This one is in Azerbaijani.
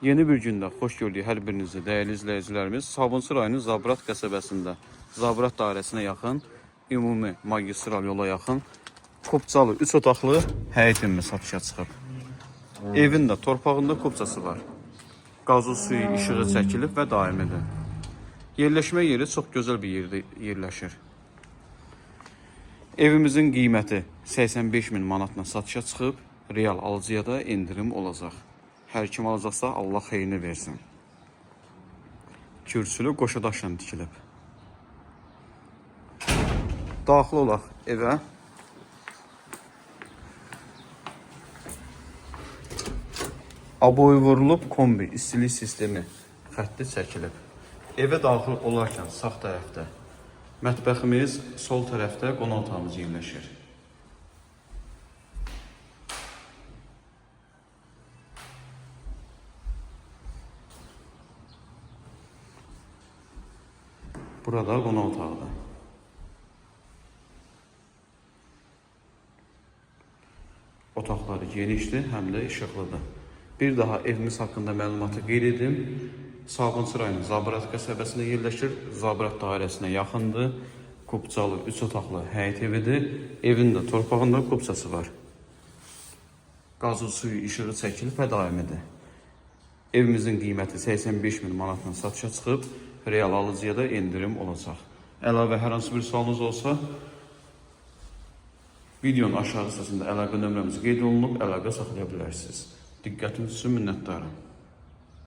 Yeni bir gündə xoş gördük hər birinizi, dəyərli izləyicilərimiz. Sabunçu rayonu Zabrat qəsəbəsində, Zabrat dairəsinə yaxın, ümumi magistral yola yaxın, Kopçalı 3 otaqlı həyət evimiz satışa çıxıb. Evin də torpağında kopçası var. Qazı suyu, işığı çəkilib və daimidir. Yerləşmə yeri çox gözəl bir yerdə yerləşir. Evimizin qiyməti 85 min manatla satışa çıxıb, real alıcıya da endirim olacaq. Hər kim alacaqsa Allah xeyrini versin. Kürsülü qoşadaşla tikilib. Daxil olaq evə. Aboy vurulub, kombi, istilik sistemi xətti çəkilib. Evə daxil olarkən sağ tərəfdə mətbəximiz, sol tərəfdə qonaq otağımız yerləşir. Burada qonaq otağıdır. Otaqları genişdir, həm də işıqlıdır. Bir daha evimiz haqqında məlumatı qeyd edim. Sabunçu rayonu Zabrat qəsəbəsində yerləşir. Zabrat dairəsinə yaxındır. Kopçalı 3 otaqlı həyət evidir. Evin də torpağında kopçası var. Qazı suyu, işığı çəkilib və daimidir. Evimizin qiyməti 85 min manatla satışa çıxıb. Real alıcıya da endirim olacaq. Əlavə hər hansı bir sualınız olsa, videonun aşağı hissəsində əlaqə nömrəmiz qeyd olunub, əlaqə saxlaya bilərsiniz. Diqqətiniz üçün minnətdarım.